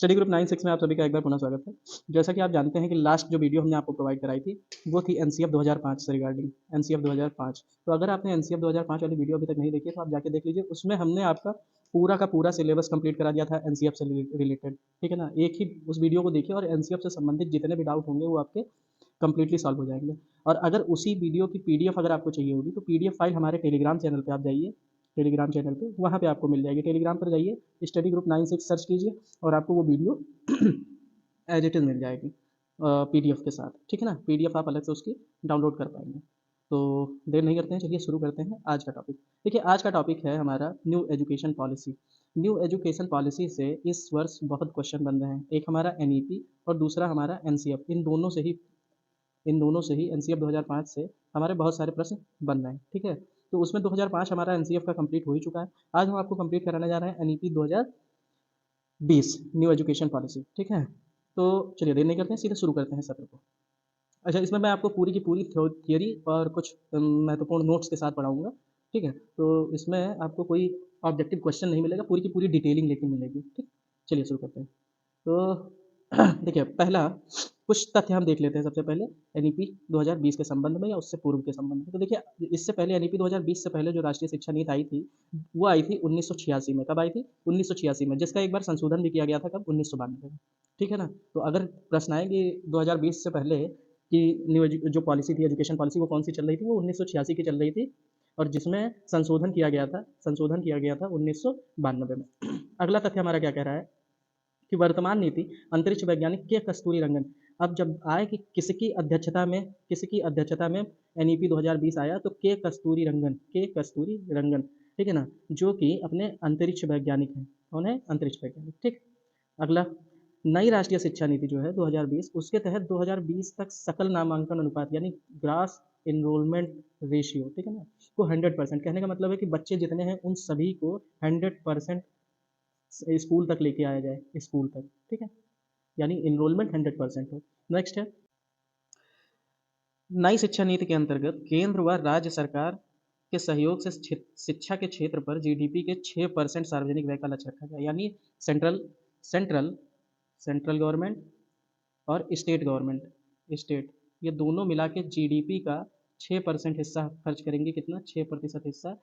Study group 96 में आप सभी का एक बार पुनः स्वागत है। जैसा कि आप जानते हैं कि लास्ट जो वीडियो हमने आपको प्रोवाइड कराई थी, वो थी एनसीएफ 2005 से रिगार्डिंग एनसीएफ 2005। तो अगर आपने एनसीएफ 2005 वाली वीडियो अभी तक नहीं देखी है, तो आप जाके देख लीजिए। उसमें हमने आपका पूरा का पूरा सिलेबस कंप्लीट करा दिया था एनसीएफ से रिलेटेड, ठीक है ना? एक ही उस वीडियो को देखिए और एनसीएफ से संबंधित जितने भी डाउट होंगे, वो आपके कंप्लीटली सॉल्व हो जाएंगे। और अगर उसी वीडियो की पीडीएफ अगर आपको चाहिए होगी, तो पीडीएफ फाइल हमारे टेलीग्राम चैनल पे आप जाइए, टेलीग्राम चैनल पे वहाँ पे आपको मिल जाएगी। टेलीग्राम पर जाइए, स्टडी ग्रुप 96 सर्च कीजिए और आपको वो वीडियो एज इट इज़ मिल जाएगी पीडीएफ के साथ, ठीक है ना? पीडीएफ आप अलग से उसकी डाउनलोड कर पाएंगे। तो देर नहीं करते हैं, चलिए शुरू करते हैं आज का टॉपिक। देखिए, आज का टॉपिक है हमारा new education policy. New education policy से इस वर्ष बहुत क्वेश्चन बन रहे हैं। एक हमारा एनईपी और दूसरा हमारा एनसीएफ। इन दोनों से ही एनसीएफ 2005 से हमारे बहुत सारे प्रश्न बन रहे हैं, ठीक है? तो उसमें 2005 हमारा एनसीएफ का कंप्लीट हो ही चुका है। आज हम आपको कंप्लीट कराने जा रहे हैं एनईपी 2020 न्यू एजुकेशन पॉलिसी, ठीक है? तो चलिए देर नहीं करते हैं, सीधे शुरू करते हैं सत्र को। अच्छा, इसमें मैं आपको पूरी की पूरी थियोरी और कुछ महत्वपूर्ण नोट्स के साथ पढ़ाऊँगा, ठीक है? तो इसमें आपको कोई ऑब्जेक्टिव क्वेश्चन नहीं मिलेगा, पूरी की पूरी डिटेलिंग लेकिन मिलेगी, ठीक? चलिए शुरू करते हैं। तो देखिए, पहला कुछ तथ्य हम देख लेते हैं सबसे पहले एनईपी 2020 के संबंध में या उससे पूर्व के संबंध में। तो देखिए, इससे पहले एनईपी 2020 से पहले जो राष्ट्रीय शिक्षा नीति आई थी, वो आई थी 1986 में। कब आई थी? 1986 में, जिसका एक बार संशोधन भी किया गया था। कब? 1992 में, ठीक है ना? तो अगर प्रश्न आए कि 2020 से पहले कि जो पॉलिसी थी, एजुकेशन पॉलिसी, वो कौन सी चल रही थी, वो 1986 की चल रही थी और जिसमें संशोधन किया गया था 1992 में। अगला तथ्य हमारा क्या कह रहा है कि वर्तमान नीति अंतरिक्ष वैज्ञानिक के कस्तूरी रंगन। अब जब आए कि किसकी अध्यक्षता में एनईपी 2020 आया, तो के कस्तूरी रंगन, ठीक है ना? जो कि अपने अंतरिक्ष वैज्ञानिक हैं। कौन है? अंतरिक्ष वैज्ञानिक, ठीक। अगला, नई राष्ट्रीय शिक्षा नीति जो है 2020, उसके तहत 2020 तक सकल नामांकन अनुपात यानी ग्रास इनरोलमेंट रेशियो, ठीक है ना, को 100%। कहने का मतलब है कि बच्चे जितने हैं उन सभी को 100% स्कूल तक लेके आया जाए, स्कूल तक, ठीक है? यानी इनरोलमेंट 100% हो। नेक्स्ट है, नई शिक्षा नीति के अंतर्गत केंद्र व राज्य सरकार के सहयोग से शिक्षा के क्षेत्र पर जीडीपी के 6% सार्वजनिक व्यय का लक्ष्य रखा गया। यानी सेंट्रल सेंट्रल सेंट्रल गवर्नमेंट और स्टेट, ये दोनों मिला के जीडीपी का 6% हिस्सा खर्च करेंगे। कितना? 6% हिस्सा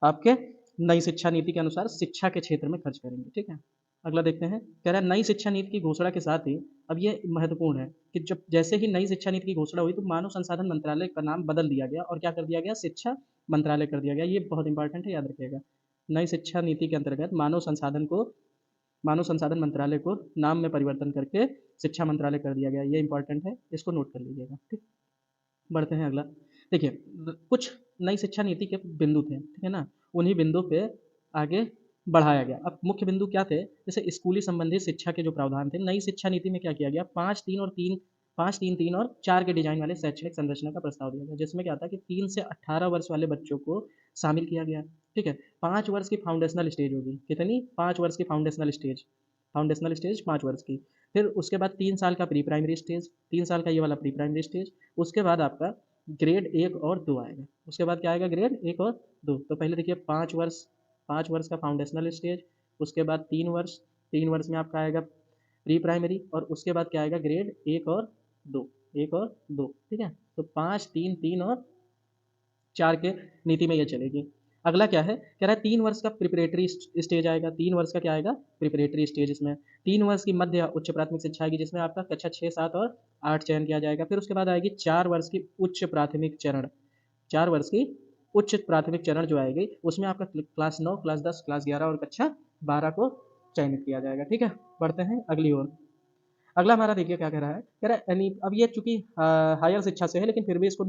आपके नई शिक्षा नीति के अनुसार शिक्षा के क्षेत्र में खर्च करेंगे, ठीक है? अगला देखते हैं, कह रहा है नई शिक्षा नीति की घोषणा के साथ ही, अब ये महत्वपूर्ण है कि जब जैसे ही नई शिक्षा नीति की घोषणा हुई, तो मानव संसाधन मंत्रालय का नाम बदल दिया गया और क्या कर दिया गया? शिक्षा मंत्रालय कर दिया गया। ये बहुत इंपॉर्टेंट है, याद रखिएगा। नई शिक्षा नीति के अंतर्गत मानव संसाधन मंत्रालय को नाम में परिवर्तन करके शिक्षा मंत्रालय कर दिया गया। ये इंपॉर्टेंट है, इसको नोट कर लीजिएगा, ठीक। बढ़ते हैं अगला। देखिए, कुछ नई शिक्षा नीति के बिंदु थे, ठीक है ना? उन्हीं बिंदु पे आगे बढ़ाया गया। अब मुख्य बिंदु क्या थे? जैसे स्कूली संबंधित शिक्षा के जो प्रावधान थे, नई शिक्षा नीति में क्या किया गया? 5 3 और 4 के डिजाइन वाले शैक्षणिक संरचना का प्रस्ताव दिया गया, जिसमें क्या था कि 3 से 18 वर्ष वाले बच्चों को शामिल किया गया, ठीक है? 5 वर्ष की फाउंडेशनल स्टेज होगी। कितनी? 5 वर्ष की फाउंडेशनल स्टेज 5 वर्ष की। फिर उसके बाद 3 साल का प्री प्राइमरी स्टेज, 3 साल का ये वाला प्री प्राइमरी स्टेज। उसके बाद आपका ग्रेड 1 और 2 आएगा। उसके बाद क्या आएगा? ग्रेड 1 और 2। तो पहले देखिए, 5 वर्ष का फाउंडेशनल स्टेज, उसके बाद 3 वर्ष, 3 वर्ष में आपका आएगा प्री प्राइमरी, और उसके बाद क्या आएगा? ग्रेड 1 और 2, 1 और 2, ठीक है? तो 5 3 3 और 4 के नीति में ये चलेगी। अगला क्या है? कह रहा है 3 वर्ष का प्रिपरेटरी स्टेज आएगा। 3 वर्ष का क्या आएगा? Preparatory stage. इसमें 3 वर्ष की मध्य उच्च प्राथमिक शिक्षा आएगी, जिसमें आपका कक्षा 6 7 और 8 चयन किया जाएगा। फिर उसके बाद आएगी 4 वर्ष की उच्च प्राथमिक चरण। 4 वर्ष की उच्च प्राथमिक चरण जो आएगी, उसमें आपका क्लास 9, क्लास 10, क्लास 11 और कक्षा 12 को चयनित किया जाएगा, ठीक है? बढ़ते हैं अगली ओर। अगला हमारा देखिए क्या कह रहा है। कह रहा है अब ये चूंकि हायर शिक्षा से है, लेकिन फिर भी इसको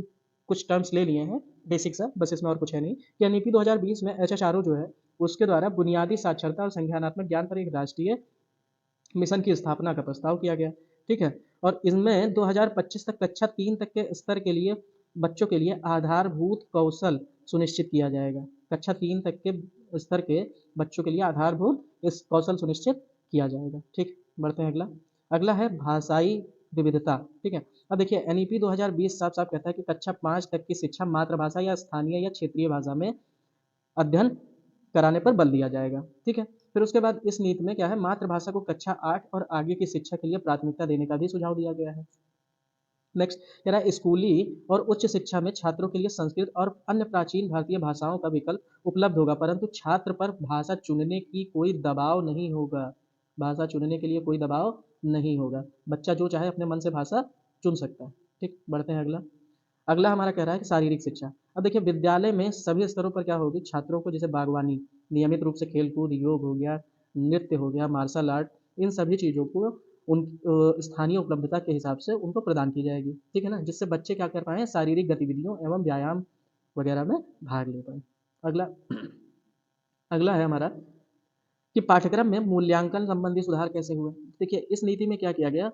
कुछ टर्म्स ले लिए हैं, बेसिक सा, बस इसमें और कुछ है नहीं। कि एनईपी 2020 में एचएसआरओ जो है, उसके द्वारा बुनियादी साक्षरता और संज्ञानात्मक ज्ञान पर एक राष्ट्रीय मिशन की स्थापना का प्रस्ताव किया गया, ठीक है? और इसमें 2025 तक कक्षा 3 तक के स्तर के लिए बच्चों के लिए आधारभूत कौशल सुनिश्चित किया जाएगा। कक्षा 3 तक के स्तर के बच्चों के लिए आधारभूत इस कौशल सुनिश्चित किया जाएगा, ठीक। बढ़ते हैं अगला। अगला है भाषाई विविधता, ठीक है? अब देखिए, एनईपी 2020 साफ साफ कहता है कि कक्षा 5 तक की शिक्षा मातृभाषा या स्थानीय या क्षेत्रीय भाषा में अध्ययन कराने पर बल दिया जाएगा, ठीक है? फिर उसके बाद इस नीति में क्या है, मातृभाषा को कक्षा 8 और आगे की शिक्षा के लिए प्राथमिकता देने का भी सुझाव दिया गया है। नेक्स्ट कह रहा है स्कूली और उच्च शिक्षा में छात्रों के लिए संस्कृत और अन्य प्राचीन भारतीय भाषाओं का विकल्प उपलब्ध होगा, परंतु छात्र पर भाषा चुनने की कोई दबाव नहीं होगा। भाषा चुनने के लिए कोई दबाव नहीं होगा, बच्चा जो चाहे अपने मन से भाषा चुन सकता है। ठीक, बढ़ते हैं अगला। अगला हमारा कह रहा है कि शारीरिक शिक्षा। अब देखिए विद्यालय में सभी स्तरों पर क्या होगी, छात्रों को जैसे बागवानी, नियमित रूप से खेलकूद, योग हो गया, नृत्य हो गया, मार्शल आर्ट, इन सभी चीज़ों को उन स्थानीय उपलब्धता के हिसाब से उनको प्रदान की जाएगी। ठीक है ना, जिससे बच्चे क्या कर पाएँ, शारीरिक गतिविधियों एवं व्यायाम वगैरह में भाग ले पाएँ। अगला अगला है हमारा कि पाठ्यक्रम में मूल्यांकन संबंधी सुधार कैसे हुए। देखिए इस नीति में क्या किया गया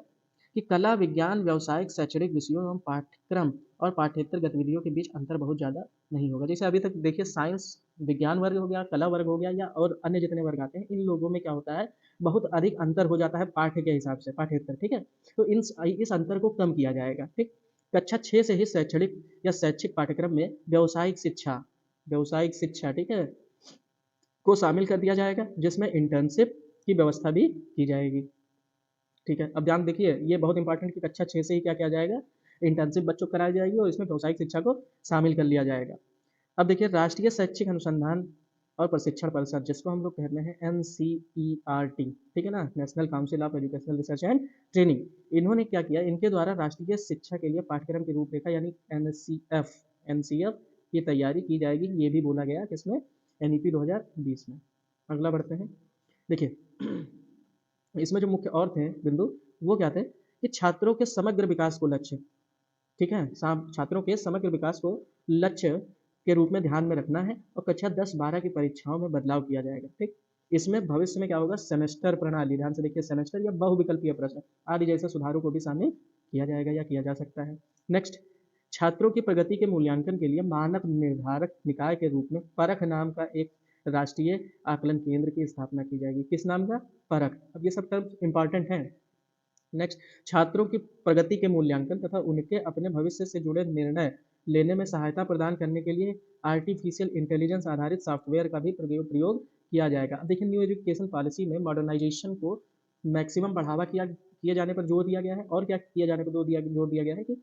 कि कला, विज्ञान, व्यावसायिक, शैक्षणिक विषयों एवं पाठ्यक्रम और पाठ्येतर गतिविधियों के बीच अंतर बहुत ज़्यादा नहीं होगा। जैसे अभी तक देखिए साइंस विज्ञान वर्ग हो गया, कला वर्ग हो गया या और अन्य जितने वर्ग आते हैं, इन लोगों में क्या होता है, बहुत अधिक अंतर हो जाता है पाठ्य के हिसाब से, पाठ्येतर। ठीक है, तो इस अंतर को कम किया जाएगा। ठीक, कक्षा 6 से ही शैक्षणिक या शैक्षिक पाठ्यक्रम में व्यावसायिक शिक्षा ठीक है को शामिल कर दिया जाएगा, जिसमें इंटर्नशिप की व्यवस्था भी की जाएगी। ठीक है, अब ध्यान देखिए ये बहुत इंपॉर्टेंट कि कक्षा 6 से ही क्या किया जाएगा, इंटर्नशिप बच्चों को कराई जाएगी और इसमें व्यावसायिक शिक्षा को शामिल कर लिया जाएगा। अब देखिए राष्ट्रीय शैक्षिक अनुसंधान और प्रशिक्षण परिषद, जिसको हम लोग कहते हैं NCERT, ठीक है ना, national council of educational research and training, इन्होंने क्या किया, इनके द्वारा राष्ट्रीय शिक्षा के लिए पाठ्यक्रम की रूपरेखा यानी NCF की तैयारी की जाएगी। ये भी बोला गया किसमें, NEP 2020 में। अगला बढ़ते हैं। देखिए इसमें जो मुख्य और थे बिंदु, वो क्या थे कि छात्रों के समग्र विकास को लक्ष्य, ठीक है, छात्रों के समग्र विकास को लक्ष्य के रूप में ध्यान में रखना है और कक्षा 10-12 की परीक्षाओं में बदलाव किया जाएगा। ठीक, इसमें भविष्य में क्या होगा, सेमेस्टर प्रणाली, ध्यान से देखिए, सेमेस्टर या बहुविकल्पीय प्रश्न आदि जैसे सुधारों को भी शामिल किया जाएगा या किया जा सकता है। नेक्स्ट, छात्रों की प्रगति के मूल्यांकन के लिए मानक निर्धारक निकाय के रूप में परख नाम का एक राष्ट्रीय आकलन केंद्र की स्थापना की जाएगी। किस नाम का, परख। अब ये सब टर्म्स इंपॉर्टेंट हैं। नेक्स्ट, छात्रों की प्रगति के मूल्यांकन तथा उनके अपने भविष्य से जुड़े निर्णय लेने में सहायता प्रदान करने के लिए आर्टिफिशियल इंटेलिजेंस आधारित सॉफ्टवेयर का भी प्रयोग किया जाएगा। अब देखिए न्यू एजुकेशन पॉलिसी में मॉडर्नाइजेशन को मैक्सिमम बढ़ावा किए जाने पर जोर दिया गया है, और क्या किए जाने पर जोर दिया गया है कि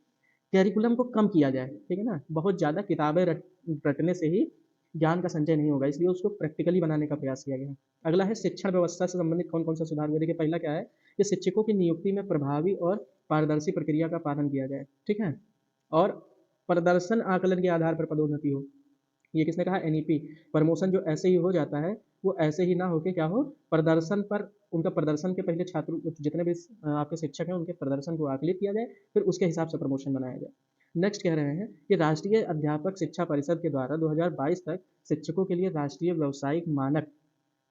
करिकुलम को कम किया जाए। ठीक है ना, बहुत ज़्यादा किताबें रटने से ही ज्ञान का संचय नहीं होगा, इसलिए उसको प्रैक्टिकली बनाने का प्रयास किया गया है। अगला है शिक्षण व्यवस्था से संबंधित कौन कौन सा सुधार हुआ। देखिए पहला क्या है कि शिक्षकों की नियुक्ति में प्रभावी और पारदर्शी प्रक्रिया का पालन किया जाए। ठीक है, और प्रदर्शन आकलन के आधार पर पदोन्नति हो। ये किसने कहा, NEP। प्रमोशन जो ऐसे ही हो जाता है वो ऐसे ही ना होके क्या हो, प्रदर्शन पर, उनका प्रदर्शन के पहले छात्र जितने भी आपके शिक्षक हैं उनके प्रदर्शन को आकलित किया जाए, फिर उसके हिसाब से प्रमोशन बनाया जाए। नेक्स्ट कह रहे हैं कि राष्ट्रीय अध्यापक शिक्षा परिषद के द्वारा 2022 तक शिक्षकों के लिए राष्ट्रीय व्यावसायिक मानक,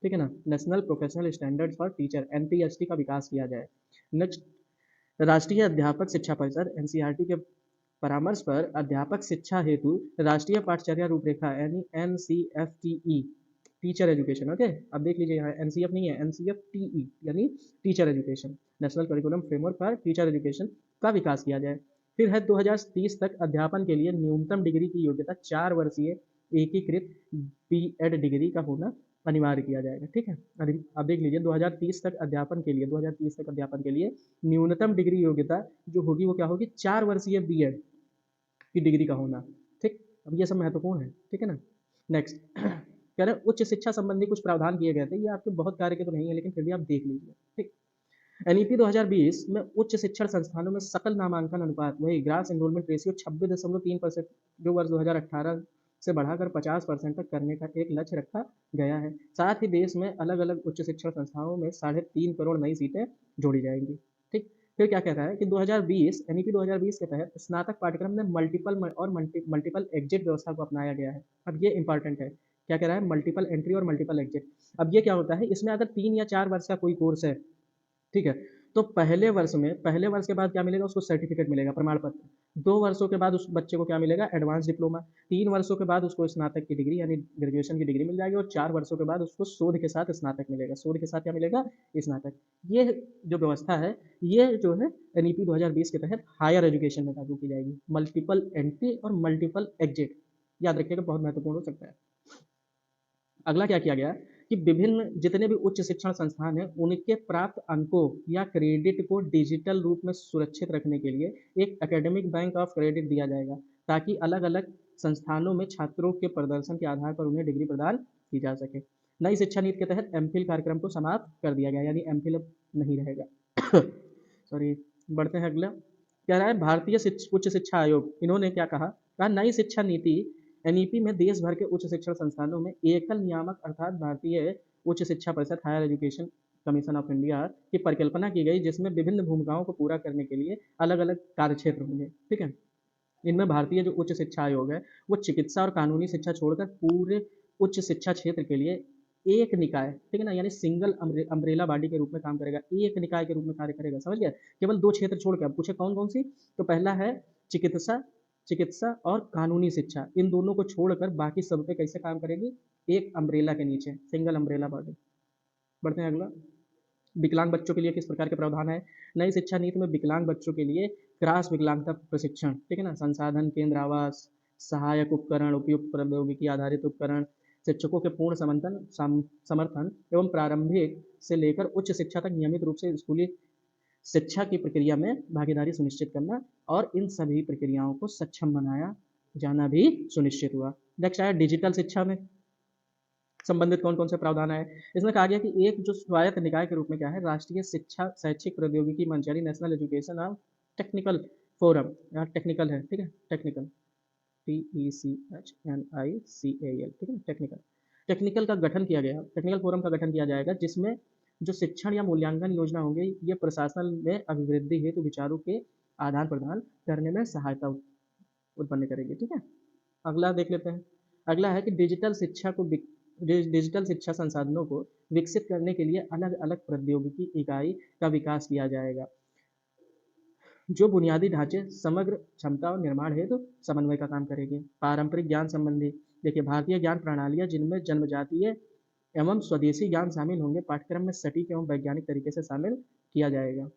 ठीक है ना, national professional standards for teacher NPST का विकास किया जाए। नेक्स्ट, राष्ट्रीय अध्यापक शिक्षा परिषद NCERT के परामर्श पर अध्यापक शिक्षा हेतु राष्ट्रीय पाठचर्या रूपरेखा यानी NCFTE, टीचर एजुकेशन, ओके, अब देख लीजिए यहाँ NCF नहीं है, NCFTE यानी teacher education, national curriculum framework for teacher education का विकास किया जाए। फिर है 2030 तक अध्यापन के लिए न्यूनतम डिग्री की योग्यता 4 वर्षीय एकीकृत B.Ed डिग्री का होना अनिवार्य किया जाएगा। ठीक है, अब देख लीजिए 2030 तक अध्यापन के लिए, 2030 तक अध्यापन के लिए न्यूनतम डिग्री योग्यता जो होगी वो क्या होगी, 4 वर्षीय B.Ed की डिग्री का होना। ठीक, अब ये सब महत्वपूर्ण है। ठीक है ना। नेक्स्ट कह रहे हैं उच्च शिक्षा संबंधी कुछ प्रावधान किए गए थे, ये आपके बहुत कार्य के तो नहीं है लेकिन फिर भी आप देख लीजिए। ठीक, NEP 2020 में उच्च शिक्षण संस्थानों में सकल नामांकन अनुपात, वही ग्रास एनरोलमेंट रेशियो 26.3% जो वर्ष 2018 से बढ़ाकर 50% तक करने का एक लक्ष्य रखा गया है। साथ ही देश में अलग अलग उच्च शिक्षण संस्थाओं में 3.5 करोड़ नई सीटें जोड़ी जाएंगी। ठीक, फिर क्या कहता है कि 2020 NEP 2020 के तहत स्नातक पाठ्यक्रम में मल्टीपल एग्जिट व्यवस्था को अपनाया गया है। अब ये इंपॉर्टेंट है, क्या कह रहा है, मल्टीपल एंट्री और मल्टीपल एग्जिट। अब ये क्या होता है, इसमें अगर 3 या 4 वर्ष का कोई कोर्स है, ठीक है, तो पहले वर्ष के बाद क्या मिलेगा, उसको सर्टिफिकेट मिलेगा, प्रमाण पत्र। 2 वर्षों के बाद उस बच्चे को क्या मिलेगा, एडवांस डिप्लोमा। 3 वर्षों के बाद उसको स्नातक की डिग्री यानी ग्रेजुएशन की डिग्री मिल जाएगी, और 4 वर्षों के बाद उसको शोध के साथ स्नातक मिलेगा। शोध के साथ क्या मिलेगा, स्नातक। ये जो व्यवस्था है, ये जो है NEP 2020 के तहत हायर एजुकेशन में लागू की जाएगी। मल्टीपल एंट्री और मल्टीपल एग्जिट, याद रखिएगा, बहुत महत्वपूर्ण हो सकता है। अगला क्या किया गया कि विभिन्न जितने भी उच्च शिक्षण संस्थान हैं, उनके प्राप्त अंकों या क्रेडिट को डिजिटल रूप में सुरक्षित रखने के लिए एक एकेडमिक बैंक ऑफ क्रेडिट दिया जाएगा, ताकि अलग-अलग संस्थानों में छात्रों के प्रदर्शन के आधार पर उन्हें डिग्री प्रदान की जा सके। नई शिक्षा नीति के तहत एमफिल कार्यक्रम को समाप्त कर दिया गया, यानी एमफिल अब नहीं रहेगा। सॉरी, बढ़ते हैं अगला। कह रहा है भारतीय उच्च शिक्षा आयोग, इन्होंने क्या कहा नई शिक्षा नीति एनईपी में देश भर के उच्च शिक्षण संस्थानों में एकल नियामक अर्थात भारतीय उच्च शिक्षा परिषद higher education commission of India की परिकल्पना की गई, जिसमें विभिन्न भूमिकाओं को पूरा करने के लिए अलग अलग कार्यक्षेत्र होंगे। ठीक है, इनमें भारतीय जो उच्च शिक्षा आयोग है वो चिकित्सा और कानूनी शिक्षा छोड़कर पूरे उच्च शिक्षा क्षेत्र के लिए एक निकाय, ठीक है ना, यानी सिंगल अम्ब्रेला बॉडी के रूप में काम करेगा, एक निकाय के रूप में कार्य करेगा। समझ गए, केवल दो क्षेत्र छोड़ के। अब पूछे कौन कौन सी, तो पहला है चिकित्सा चिकित्सा और कानूनी शिक्षा, इन दोनों को छोड़कर बाकी सब पे कैसे काम करेगी, एक अम्ब्रेला के नीचे, सिंगल अम्ब्रेला बॉडी। बढ़ते हैं अगला। विकलांग बच्चों के लिए किस प्रकार के प्रावधान है। नई शिक्षा नीति में विकलांग बच्चों के लिए क्रॉस विकलांगता प्रशिक्षण, ठीक है ना, संसाधन केंद्र, आवास, सहायक उपकरण, उपयुक्त प्रौद्योगिकी आधारित उपकरण, शिक्षकों के पूर्ण समर्थन एवं प्रारंभिक से लेकर उच्च शिक्षा तक नियमित रूप से स्कूली शिक्षा की प्रक्रिया में भागीदारी सुनिश्चित करना, और इन सभी प्रक्रियाओं को सक्षम बनाया जाना भी सुनिश्चित हुआ। नेक्स्ट आया डिजिटल शिक्षा में संबंधित कौन कौन से प्रावधान है। इसमें कहा गया कि एक जो स्वायत्त निकाय के रूप में क्या है, राष्ट्रीय शिक्षा शैक्षिक प्रौद्योगिकी मंच यानी नेशनल एजुकेशन और टेक्निकल फोरम, यहाँ टेक्निकल है, ठीक है, टेक्निकल TECHNICAL, ठीक है, टेक्निकल टेक्निकल का गठन किया गया, टेक्निकल फोरम का गठन किया जाएगा, जिसमें जो शिक्षण या मूल्यांकन योजना होंगी ये प्रशासन में अभिवृद्धि हेतु विचारों के आदान प्रदान करने में सहायता उत्पन्न करेगी। ठीक है, अगला देख लेते हैं। अगला है कि डिजिटल शिक्षा संसाधनों को विकसित करने के लिए अलग अलग प्रौद्योगिकी इकाई का विकास किया जाएगा, जो बुनियादी ढांचे समग्र क्षमता और निर्माण हेतु समन्वय का काम करेगी। पारंपरिक ज्ञान संबंधी, देखिए भारतीय ज्ञान प्रणालियाँ जिनमें जन्मजातीय एवं स्वदेशी ज्ञान शामिल होंगे, पाठ्यक्रम में सटीक एवं वैज्ञानिक तरीके से शामिल किया जाएगा।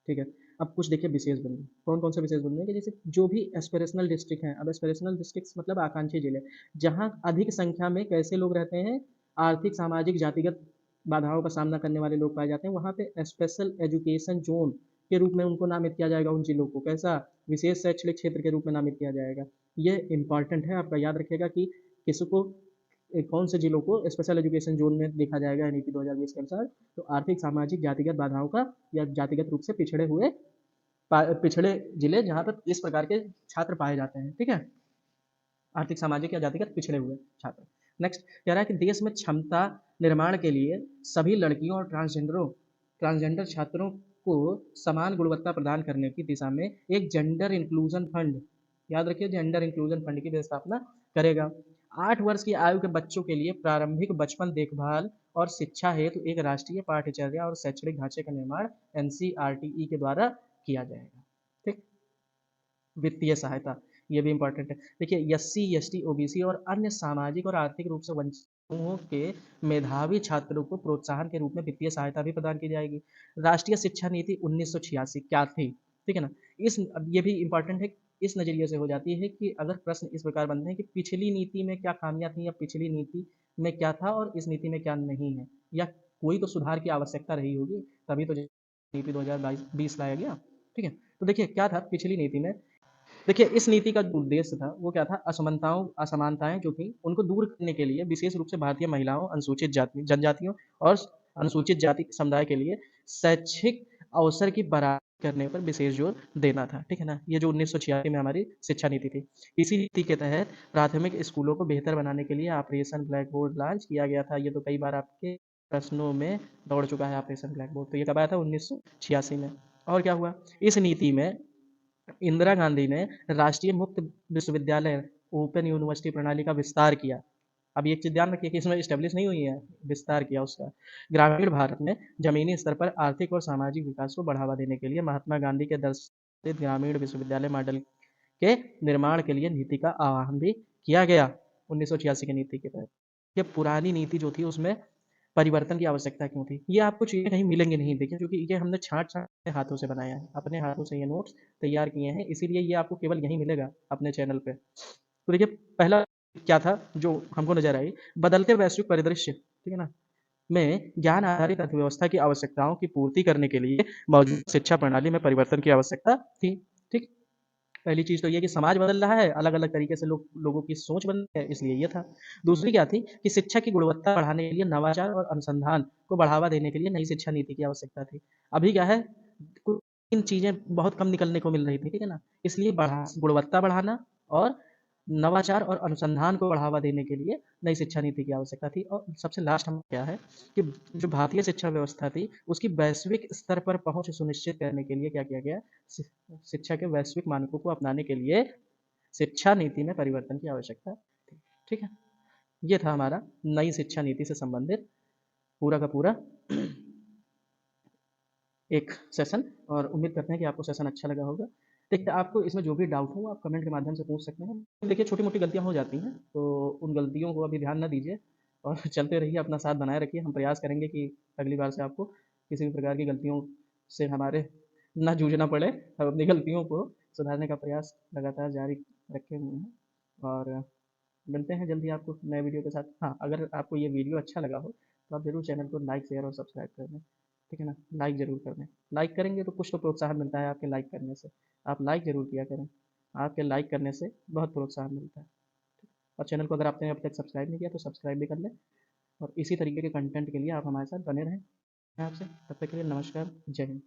ठीक है, अब कुछ देखिए विशेष बिंदु, कौन कौन से विशेष बिंदु हैं कि जैसे जो भी एस्पिरेशनल डिस्ट्रिक्ट हैं, अब एस्पिरेशनल डिस्ट्रिक्ट मतलब आकांक्षी जिले, जहाँ अधिक संख्या में कैसे लोग रहते हैं, आर्थिक सामाजिक जातिगत बाधाओं का सामना करने वाले लोग पाए जाते हैं, वहाँ पे स्पेशल एजुकेशन जोन के रूप में उनको नामित किया जाएगा। उन जिलों को कैसा, विशेष शैक्षणिक क्षेत्र के रूप में नामित किया जाएगा। ये इंपॉर्टेंट है, आपका याद रखिएगा कि किसको कौन से जिलों को स्पेशल एजुकेशन जोन में देखा जाएगा नीति 2020 के अनुसार, तो आर्थिक सामाजिक जातिगत बाधाओं का या जातिगत रूप से पिछड़े जिले जहाँ पर इस प्रकार के छात्र पाए जाते हैं। ठीक है, आर्थिक सामाजिक या जातिगत पिछड़े हुए छात्र। नेक्स्ट कह रहा है कि देश में क्षमता निर्माण के लिए सभी लड़कियों और ट्रांसजेंडर छात्रों को समान गुणवत्ता प्रदान करने की दिशा में एक जेंडर इंक्लूजन फंड, याद रखिए जेंडर इंक्लूजन फंड की स्थापना करेगा। 8 वर्ष की आयु के बच्चों के लिए प्रारंभिक बचपन देखभाल और शिक्षा हेतु एक राष्ट्रीय पाठ्यचर्या और शैक्षणिक ढांचे का निर्माण NCERT के द्वारा किया जाएगा। ठीक, वित्तीय सहायता, ये भी इंपॉर्टेंट है। देखिए SC ST OBC और अन्य सामाजिक और आर्थिक रूप से वंचित समूहों के मेधावी छात्रों को प्रोत्साहन के रूप में वित्तीय सहायता भी प्रदान की जाएगी। राष्ट्रीय शिक्षा नीति 1986 क्या थी, ठीक है ना, ये भी इंपॉर्टेंट है, इस नजरिए से हो जाती है कि अगर प्रश्न इस प्रकार बनते हैं कि पिछली नीति में क्या खामियां थी या पिछली नीति में क्या था और इस नीति में क्या नहीं है, या कोई तो सुधार की आवश्यकता रही होगी, तभी तो नीति 2020 लाया गया। ठीक है, तो देखिए क्या था पिछली नीति में, देखिए इस नीति का जो उद्देश्य था वो क्या था, असमानताएं जो थी उनको दूर करने के लिए विशेष रूप से भारतीय महिलाओं, अनुसूचित जाति जनजातियों और अनुसूचित जाति समुदाय के लिए शैक्षिक अवसर की बराबरी करने पर विशेष जोर देना था। ठीक है ना, ये जो 1986 में हमारी शिक्षा नीति थी, इसी नीति के तहत प्राथमिक स्कूलों को बेहतर बनाने के लिए ऑपरेशन ब्लैक बोर्ड लॉन्च किया गया था। ये तो कई बार आपके प्रश्नों में दौड़ चुका है ऑपरेशन ब्लैक बोर्ड, तो ये कब आया था 1986 में। और क्या हुआ, इस नीति में इंदिरा गांधी ने राष्ट्रीय मुक्त विश्वविद्यालय ओपन यूनिवर्सिटी प्रणाली का विस्तार किया। अब एक चीज ध्यान रखिए कि इसमें स्टेब्लिश नहीं हुई है, विस्तार किया उसका। ग्रामीण भारत में जमीनी स्तर पर आर्थिक और सामाजिक विकास को बढ़ावा देने के लिए महात्मा गांधी के दर्शित ग्रामीण विश्वविद्यालय मॉडल के निर्माण के लिए नीति का आह्वान भी किया गया 1986 की नीति के तहत। ये पुरानी नीति जो थी उसमें परिवर्तन की आवश्यकता क्यों थी, ये आपको चीज़ें कहीं मिलेंगी नहीं, देखिए क्योंकि ये हमने छाँट हाथों से बनाया है, अपने हाथों से ये नोट्स तैयार किए हैं, इसीलिए ये आपको केवल यहीं मिलेगा अपने चैनल पे। तो देखिए पहला क्या था जो हमको नज़र आई, बदलते वैश्विक परिदृश्य, ठीक है ना? में ज्ञान आधारित अर्थव्यवस्था की आवश्यकताओं की पूर्ति करने के लिए मौजूदा शिक्षा प्रणाली में परिवर्तन की आवश्यकता थी। ठीक? पहली चीज़ तो ये कि समाज बदल रहा है, अलग-अलग तरीके से लोगों की सोच बदल रही है, इसलिए ये था। दूसरी क्या थी कि शिक्षा की गुणवत्ता बढ़ाने के लिए नवाचार और अनुसंधान को बढ़ावा देने के लिए नई शिक्षा नीति की आवश्यकता थी। अभी क्या है, कुछ 3 चीज़ें बहुत कम निकलने को मिल रही थी, ठीक है ना? इसलिए गुणवत्ता बढ़ाना और नवाचार और अनुसंधान को बढ़ावा देने के लिए नई शिक्षा नीति की आवश्यकता थी। और सबसे लास्ट में क्या है कि जो भारतीय शिक्षा व्यवस्था थी, उसकी वैश्विक स्तर पर पहुँच सुनिश्चित करने के लिए क्या किया गया? शि शिक्षा के वैश्विक मानकों को अपनाने के लिए शिक्षा नीति में परिवर्तन की आवश्यकता थी। ठीक है? ये था हमारा नई शिक्षा नीति से संबंधित पूरा का पूरा एक सेशन, और उम्मीद करते हैं कि आपको सेशन अच्छा लगा होगा। देखिए, आपको इसमें जो भी डाउट हो, आप कमेंट के माध्यम से पूछ सकते हैं। देखिए, छोटी-मोटी गलतियाँ हो जाती हैं, तो उन गलतियों को अभी ध्यान ना दीजिए और चलते रहिए, अपना साथ बनाए रखिए। हम प्रयास करेंगे कि अगली बार से आपको किसी भी प्रकार की गलतियों से हमारे ना जूझना पड़े। हम अपनी गलतियों को सुधारने का प्रयास लगातार जारी रखे हुए हैं, और मिलते हैं जल्दी आपको नए वीडियो के साथ। हाँ, अगर आपको ये वीडियो अच्छा लगा हो, तो आप ज़रूर चैनल को लाइक, शेयर और सब्सक्राइब कर दें। ठीक है ना? लाइक ज़रूर कर दें। लाइक करेंगे तो कुछ तो प्रोत्साहन मिलता है आपके लाइक करने से। आप लाइक ज़रूर किया करें। आपके लाइक करने से बहुत प्रोत्साहन मिलता है। और चैनल को अगर आपने अभी तक सब्सक्राइब नहीं किया तो सब्सक्राइब भी कर लें, और इसी तरीके के कंटेंट के लिए आप हमारे साथ बने रहें। मैं आपसे तब तक के लिए नमस्कार, जय हिंद।